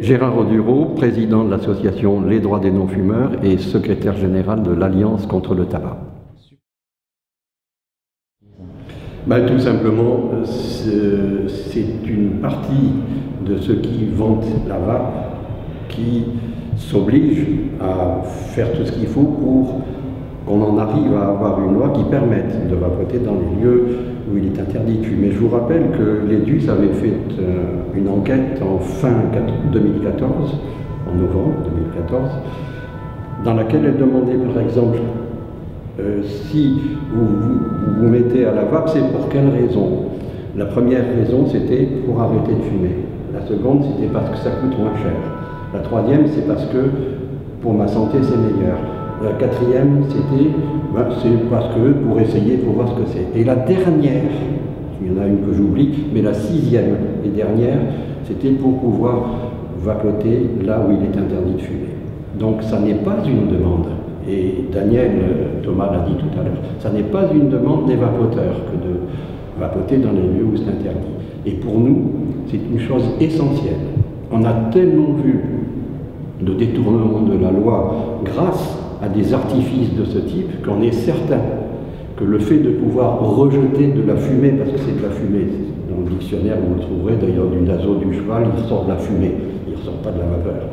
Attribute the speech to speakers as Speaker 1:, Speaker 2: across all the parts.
Speaker 1: Gérard Audureau, président de l'association Les Droits des Non-Fumeurs et secrétaire général de l'Alliance contre le tabac. Tout simplement, c'est une partie de ceux qui vantent la vape qui s'oblige à faire tout ce qu'il faut pour qu'on en arrive à avoir une loi qui permette de vapoter dans les lieux où il est interdit de fumer. Je vous rappelle que l'EDUS avait fait une enquête en fin 2014, en novembre 2014, dans laquelle elle demandait par exemple si vous mettez à la vape, c'est pour quelle raison? La première raison, c'était pour arrêter de fumer. La seconde, c'était parce que ça coûte moins cher. La troisième, c'est parce que pour ma santé, c'est meilleur. La quatrième, c'était c'est parce que pour essayer, pour voir ce que c'est. Et la dernière, il y en a une que j'oublie, mais la sixième et dernière, c'était pour pouvoir vapoter là où il est interdit de fumer. Donc ça n'est pas une demande. Et Daniel Thomas l'a dit tout à l'heure, ça n'est pas une demande des vapoteurs que de vapoter dans les lieux où c'est interdit. Et pour nous, c'est une chose essentielle. On a tellement vu de détournement de la loi grâce à des artifices de ce type qu'on est certain que le fait de pouvoir rejeter de la fumée, parce que c'est de la fumée, dans le dictionnaire vous le trouverez d'ailleurs du naseau du cheval, il ressort de la fumée, il ne ressort pas de la vapeur.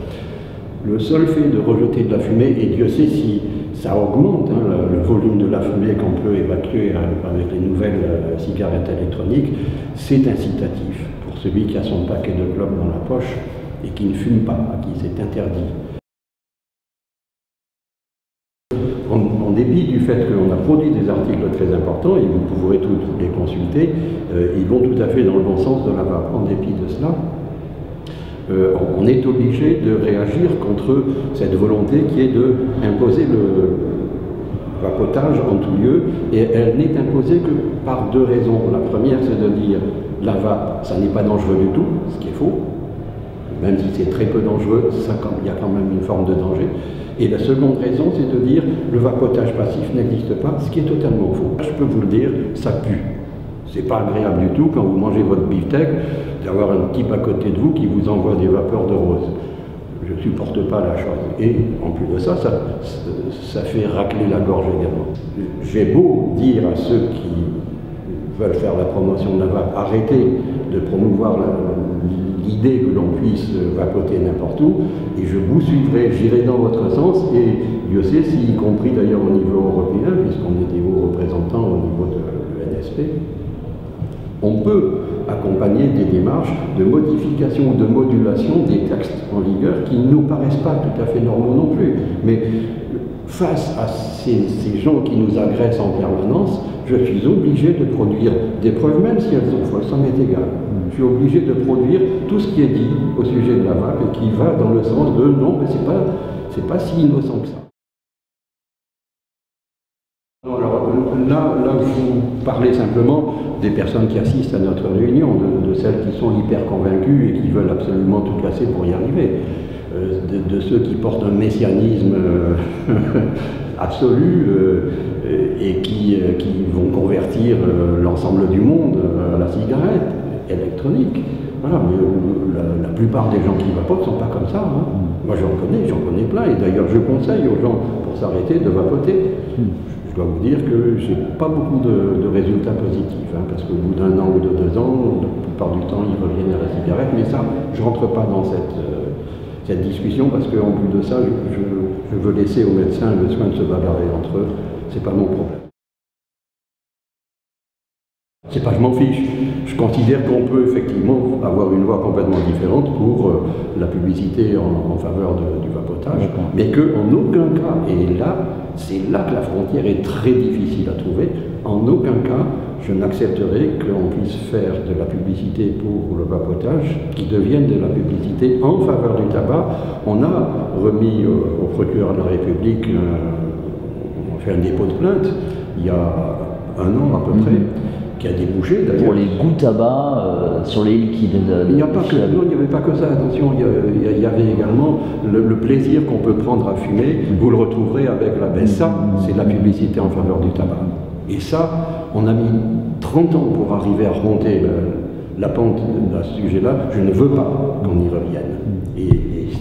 Speaker 1: Le seul fait de rejeter de la fumée, et Dieu sait si ça augmente le volume de la fumée qu'on peut évacuer avec les nouvelles cigarettes électroniques, c'est incitatif pour celui qui a son paquet de clopes dans la poche et qui ne fume pas, à qui c'est interdit. En dépit du fait qu'on a produit des articles très importants, et vous pourrez tous les consulter, ils vont tout à fait dans le bon sens de la vape. En dépit de cela, on est obligé de réagir contre cette volonté qui est d'imposer le vapotage en tout lieu, et elle n'est imposée que par deux raisons. La première, c'est de dire la vape, ça n'est pas dangereux du tout, ce qui est faux, même si c'est très peu dangereux, il y a quand même une forme de danger. Et la seconde raison, c'est de dire le vapotage passif n'existe pas, ce qui est totalement faux. Je peux vous le dire, ça pue. C'est pas agréable du tout quand vous mangez votre beefsteak d'avoir un type à côté de vous qui vous envoie des vapeurs de rose. Je supporte pas la chose. Et en plus de ça, ça fait racler la gorge également. J'ai beau dire à ceux qui veulent faire la promotion de la vape, arrêtez de promouvoir l'idée que l'on puisse vapoter n'importe où, et je vous suivrai, j'irai dans votre sens, et Dieu sait si, y compris d'ailleurs au niveau européen, puisqu'on est des hauts représentants au niveau de l'ENSP, on peut accompagner des démarches de modification ou de modulation des textes en vigueur qui ne nous paraissent pas tout à fait normaux non plus. Mais face à ces gens qui nous agressent en permanence, je suis obligé de produire des preuves, même si elles sont fausses, ça m'est égal. Je suis obligé de produire tout ce qui est dit au sujet de la vape et qui va dans le sens de non, mais c'est pas si innocent que ça. Alors là, vous parlez simplement des personnes qui assistent à notre réunion, de celles qui sont hyper convaincues et qui veulent absolument tout casser pour y arriver, de ceux qui portent un messianisme absolu et qui vont convertir l'ensemble du monde à la cigarette électronique. Voilà, mais la plupart des gens qui vapotent ne sont pas comme ça. Moi j'en connais plein, et d'ailleurs je conseille aux gens pour s'arrêter de vapoter. Je dois vous dire que j'ai pas beaucoup de résultats positifs, parce qu'au bout d'un an ou de 2 ans, la plupart du temps, ils reviennent à la cigarette, mais ça, je rentre pas dans cette discussion, parce qu'en plus de ça, je veux laisser aux médecins le soin de se bagarrer entre eux, c'est pas mon problème. C'est pas je m'en fiche, je considère qu'on peut effectivement avoir une loi complètement différente pour la publicité en faveur du vapotage, mais qu'en aucun cas, et là, c'est là que la frontière est très difficile à trouver, en aucun cas je n'accepterai qu'on puisse faire de la publicité pour le vapotage qui devienne de la publicité en faveur du tabac. On a remis au procureur de la République, on a fait un dépôt de plainte il y a 1 an à peu près, qui a débouché d'ailleurs.
Speaker 2: Pour les goûts tabac sur les liquides.
Speaker 1: Il n'y avait pas que ça, attention, il y avait également le plaisir qu'on peut prendre à fumer, vous le retrouverez avec la baisse. Ça, c'est la publicité en faveur du tabac. Et ça, on a mis 30 ans pour arriver à remonter la pente à ce sujet-là, je ne veux pas qu'on y revienne. Et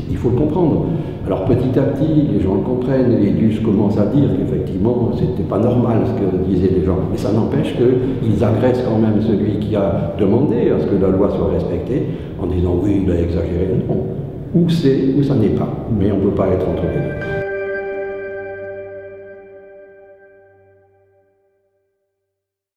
Speaker 1: il faut le comprendre. Alors petit à petit, les gens le comprennent, les DUS commencent à dire qu'effectivement, c'était pas normal ce que disaient les gens. Mais ça n'empêche qu'ils agressent quand même celui qui a demandé à ce que la loi soit respectée, en disant oui, il a exagéré. Non. Ou c'est, ou ça n'est pas. Mais on ne peut pas être entre les deux.